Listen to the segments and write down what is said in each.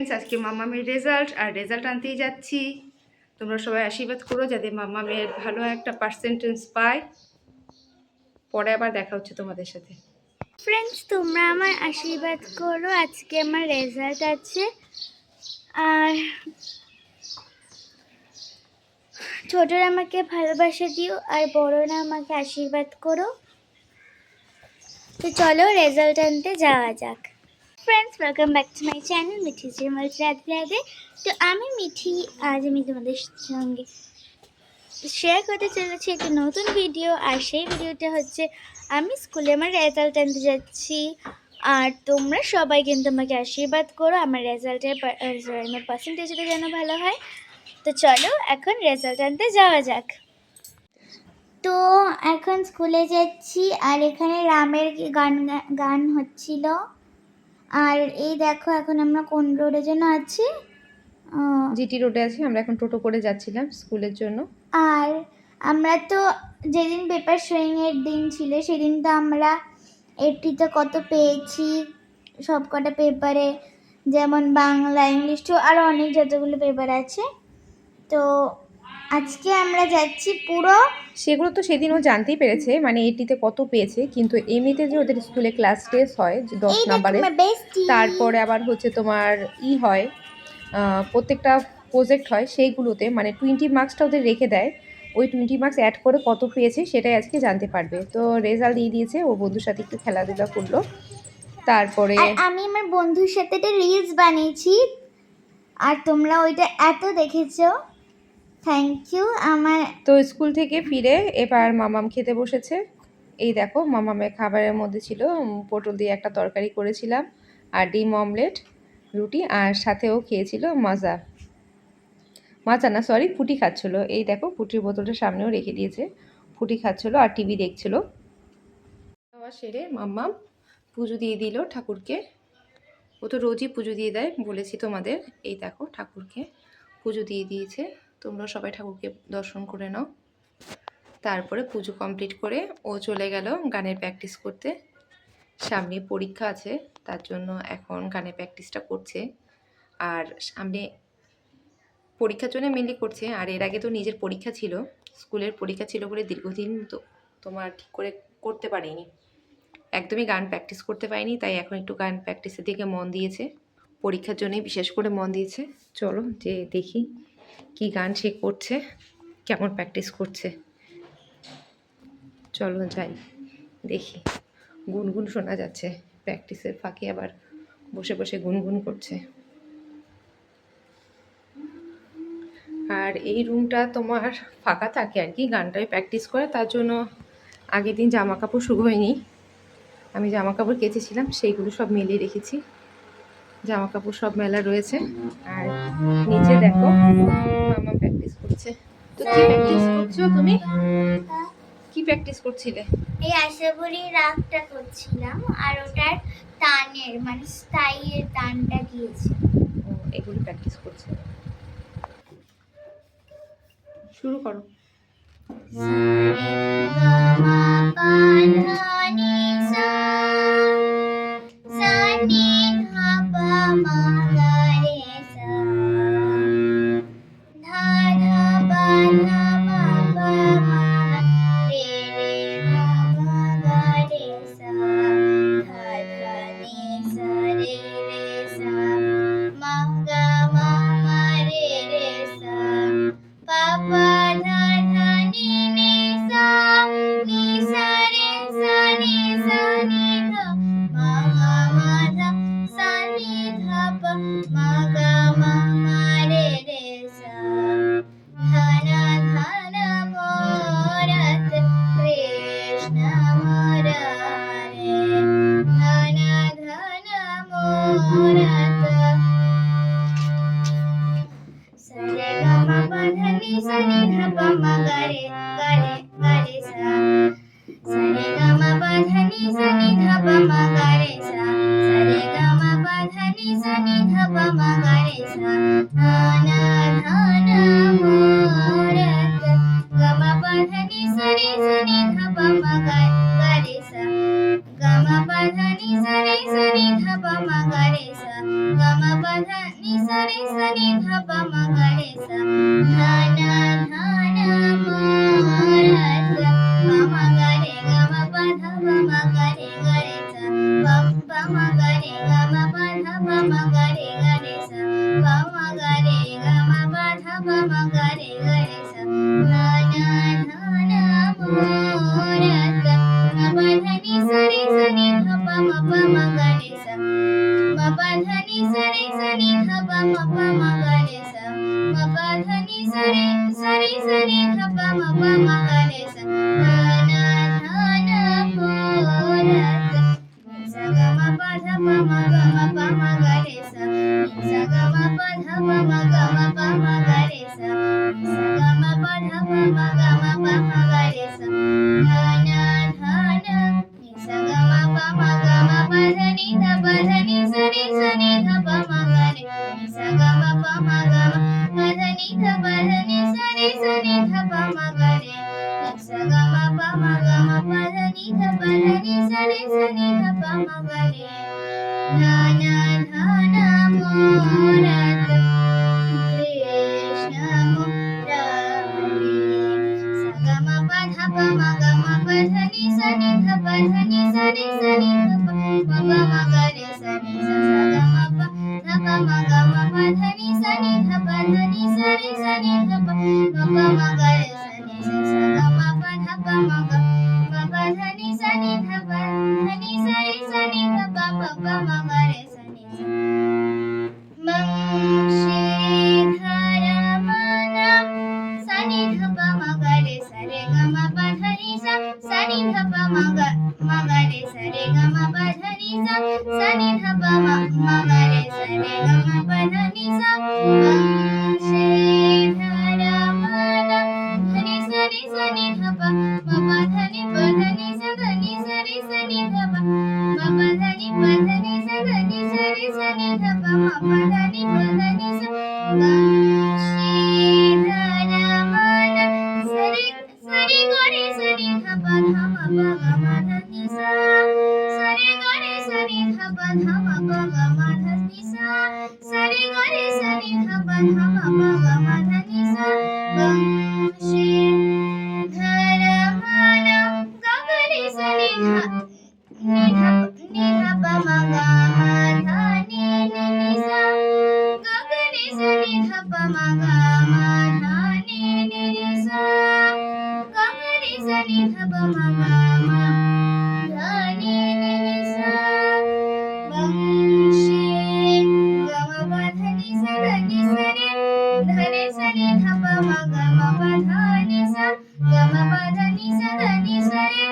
আজকে মামামের রেজাল্ট আর রেজাল্ট আনতেই যাচ্ছি। তোমরা সবাই আশীর্বাদ করো যাতে মামামের ভালো একটা পার্সেন্টেজ পায়। পরে আবার দেখা হচ্ছে তোমাদের সাথে। ফ্রেন্ডস, তোমরা আমার আশীর্বাদ করো। আজকে আমার রেজাল্ট আছে, আর ছোটরা আমাকে ভালোবাসা দিও আর বড়রা আমাকে আশীর্বাদ করো। তো চলো রেজাল্ট আনতে যাওয়া যাক। Friends, welcome back to my channel Mithi Shrimal Radhe Radhe. তো আমি মিঠি, আজ আমি তোমাদের সঙ্গে শেয়ার করতে চলেছি একটি নতুন ভিডিও। আর সেই ভিডিওটা হচ্ছে আমি স্কুলে আমার রেজাল্ট আনতে যাচ্ছি। আর তোমরা সবাই কিন্তু আমাকে আশীর্বাদ করো আমার রেজাল্টের আমার পার্সেন্টেজটা যেন ভালো হয়। তো চলো এখন রেজাল্ট আনতে যাওয়া যাক। তো এখন স্কুলে যাচ্ছি, আর এখানে রামের গান হচ্ছিল। আর এই দেখো এখন আমরা কোন রোডে যেন আছি, জিটি রোডে আছি। আমরা এখন টোটো করে যাচ্ছিলাম স্কুলের জন্য। আর আমরা তো যেদিন পেপার শোয়িংয়ের দিন ছিল সেদিন তো আমরা 80তে কত পেয়েছি সব কটা পেপারে, যেমন বাংলা, ইংলিশ তো আরও অনেক যতগুলো পেপার আছে। তো আজকে আমরা যাচ্ছি পুরো সেগুলো তো সেদিন ও জানতেই পেরেছে, মানে 80তে কত পেয়েছে। কিন্তু এমনিতে যে ওদের স্কুলে ক্লাস টেস্ট হয় 10 নম্বরে, তারপরে আবার হচ্ছে তোমার হয় প্রত্যেকটা প্রজেক্ট হয়, সেইগুলোতে মানে 20 মার্কসটা ওদের রেখে দেয়। ওই 20 মার্কস অ্যাড করে কত পেয়েছে সেটাই আজকে জানতে পারবে। তো রেজাল্ট দিয়ে দিয়েছে, ও বন্ধুর সাথে একটু খেলাধুলা করলো। তারপরে আমি আমার বন্ধুর সাথে একটা রিলস বানিয়েছি, আর তোমরা ওইটা এত দেখেছো, থ্যাংক ইউ। আমার তো স্কুল থেকে ফিরে এবার মামাম খেতে বসেছে। এই দেখো মামামের খাবারের মধ্যে ছিল পটল দিয়ে একটা তরকারি করেছিলাম, আর ডিম অমলেট, রুটি, আর সাথেও খেয়েছিল মাজা না সরি ফুটি খাচ্ছিল। এই দেখো ফুটির বোতলটা সামনেও রেখে দিয়েছে, ফুটি খাচ্ছিল আর টিভি দেখছিল। খাওয়া সেরে মাম্মাম পুজো দিয়ে দিল ঠাকুরকে। ও তো রোজই পুজো দিয়ে দেয়, বলেছি তোমাদের। এই দেখো ঠাকুরকে পুজো দিয়ে দিয়েছে। তোমরা সবাই ঠাকুরকে দর্শন করে নাও। তারপরে পুজো কমপ্লিট করে ও চলে গেল গানের প্র্যাকটিস করতে। সামনে পরীক্ষা আছে, তার জন্য এখন গানের প্র্যাকটিসটা করছে। আর সামনে পরীক্ষার জন্য মেনলি করছে। আর এর আগে তো নিজের পরীক্ষা ছিল, স্কুলের পরীক্ষা ছিল বলে দীর্ঘদিন তো তোমার ঠিক করে করতে পারিনি, একদমই গান প্র্যাকটিস করতে পারিনি। তাই এখন একটু গান প্র্যাকটিসের দিকে মন দিয়েছে, পরীক্ষার জন্যই বিশেষ করে মন দিয়েছে। চলো যে দেখি কি গান সে করছে, কেমন প্র্যাকটিস করছে। চলো যাই দেখি। গুনগুন শোনা যাচ্ছে, প্র্যাকটিসের ফাঁকে আবার বসে বসে গুনগুন করছে। আর এই রুমটা তোমার ফাঁকা থাকে আর কি, গানটাই প্র্যাকটিস করে। তার জন্য আগের দিন জামা কাপড় শুকোয়নি, আমি জামা কাপড় কেচেছিলাম সেইগুলো সব মেলিয়ে রেখেছি। জামা কাপড় সব মেলা রয়েছে। আর নিচে দেখো মামা প্র্যাকটিস করছে। তো কি প্র্যাকটিস করছো তুমি? কি প্র্যাকটিস করছিলে? এই আশাবরী রাগটা করছিলাম, আর ওটার টানের মানে স্টাইলের টানটা দিয়েছি। এগুলো প্র্যাকটিস করছে। শুরু করো। sari sani dha pa ma ga re sa dhana dhana morat pa ma ga re ga ma pa dha pa ma ga re sa pa ma ga re ga ma pa dha pa ma ga re sa pa ma ga re ga ma pa dha pa ma ga re sa dhana dhana morat ma pa dha ni sari sani dha pa ma ga re sa ma pa dha ni sari sani dha pa ma ga re sa ma pa dha ni sari sari sani dha pa ma ga re sa dhana dhana morat sa ga ma pa dha pa ma ga re sa sa ga ma pa dha pa ma ga re sa sa ga ma pa dha pa ma ga re sa dhana dhana sa ga ma pa dha ni sari sani dha pa ma ga re sa ga ma pa dha ni sari sani dha pa ma ga re sa ga ma pa dha ni sari sani dha pa ma ga re dhana dhana morat Krishna murari sa ga ma pa dha pa ni sani dha pa ni sari sani dha pa ma ga re sa ni sa ga ma pa dha pa dha ni sani dha pa ni sari sani dha pa ma ga re sa ni sa ga ma pa dha pa dha ni sani dha pa ni sari sani dha pa ma ga re sa ni sa Shidharamanam sani dha pa ma ga re sa re ga ma pa dha ni sa sani dha pa ma ga re sa re ga ma pa dha ni sa sani dha pa ma ga re sa re ga ma pa dha ni sa Shidharamanam dhani sari sani dha pa ma pa dha ni sa dhani sari sani dha pa ma pa dha ni sa dhani sari sani dha pa ma pa dha ni sa Shidharamanam sari sari gari sani dha pa dha ma pa ga ma dha ni sa sari gari sani dha pa dha ma pa ga ma dha ni sa sari gari sani dha pa dha ma pa ga ma dha ni sa Shidharamanam ga gari sani dha ni dha pa ma ga ma dha ni sa ga gari sani dha pa ma ga ma dha ni sa ga gari sani dha pa ma ga ma dha ni sa Bangshi ga ma pa dha ni sa dhani sari dhani sani dha pa ma ga ma pa dha ni sa ga ma pa dha ni sa dhani sari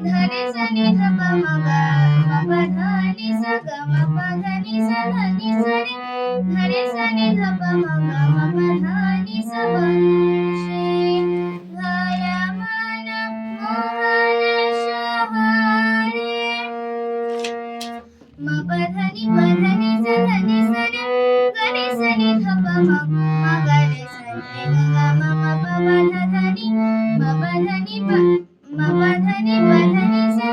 dhani sani dha pa ma ga ma pa dha ni sa ga ma pa dha ni sa dhani sari dhani sani dha pa ma ga ma pa dha ni sa Bangshi Dharamanam mohana shahare ma pa dha ni sa dhani sari gani sani dha pa ma ga re sa re ga ma pa dha ni ma pa dha ni pa dha ni sa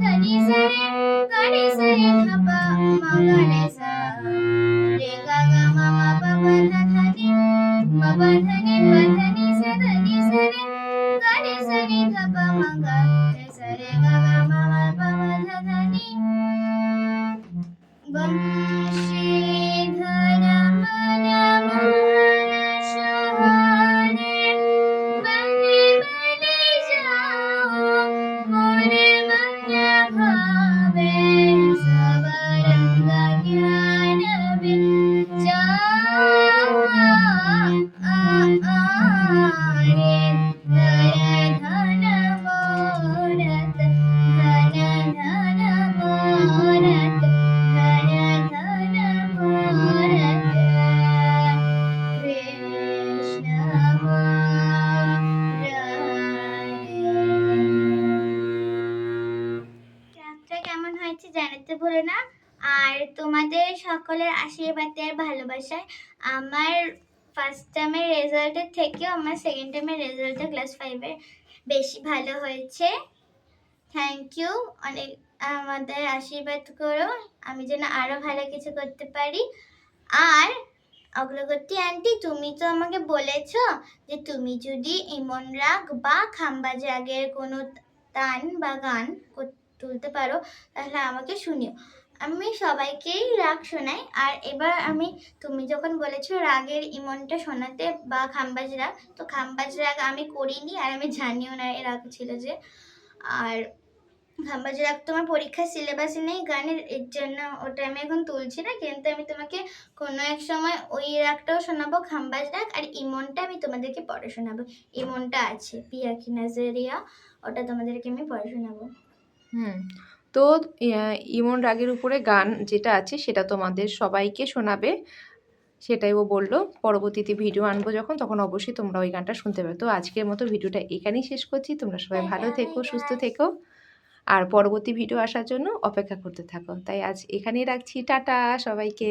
dhani sari gani sani dha pa ma ga re sa re ga ma pa dha ni ma pa dha ni sa dhani sari gani sani dha pa ma ga re sa re ga ma pa dha ni Bangshidharamanam mohana shahare bane bane jao more manya bhave sabaranga jnana vichare dhana morat dhana dhana morat dhana dhana morat Krishna murari ক্লাসটা কেমন হয়েছে জানাতে ভুলো না আর তোমাদের সকলের আশীর্বাদে আর ভালোবাসায় আমার ফার্স্ট টার্মের রেজাল্টের থেকেও আমার সেকেন্ড টার্মের রেজাল্টটা ক্লাস 5-এর বেশি ভালো হয়েছে থ্যাংক ইউ অনেক আমাদের আশীর্বাদ করো আমি যেন আরো ভালো কিছু করতে পারি আর অগ্রগতি আন্টি, তুমি তো আমাকে বলেছো যে তুমি যদি ইমন রাগ বা খাম্বাজ রাগের কোনো তান বা গান তুলতে পারো তাহলে আমাকে শুনিও। আমি সবাইকেই রাগ শোনাই, আর এবার তুমি যখন বলেছো রাগের ইমনটা শোনাতে বা খাম্বাজ রাগ, তো খাম্বাজ রাগ আমি করিনি আর আমি জানিও না এর রাগ ছিল যে। আর খাম্বাজ রাগ তোমার পরীক্ষার সিলেবাসে নেই গানের, এর জন্য ওটা আমি এখন তুলছি না, কিন্তু আমি তোমাকে কোনো এক সময় ওই রাগটাও শোনাবো, খাম্বাজ রাগ। আর ইমনটা আমি তোমাদেরকে পড়ে শোনাবো, ইমনটা আছে পিয়া কি নাজেরিয়া, ওটা তোমাদেরকে আমি পড়ে শোনাবো। হুম, তো ইমন রাগের উপরে গান যেটা আছে সেটা তোমাদের সবাইকে শোনাবে, সেটাই ও বললো। পরবর্তীতে ভিডিও আনবো যখন, তখন অবশ্যই তোমরা ওই গানটা শুনতে পাবে। তো আজকের মতো ভিডিওটা এখানেই শেষ করছি। তোমরা সবাই ভালো থেকো, সুস্থ থেকো, আর পরবর্তী ভিডিও আসার জন্য অপেক্ষা করতে থাকো। তাই আজ এখানেই রাখছি, টাটা সবাইকে।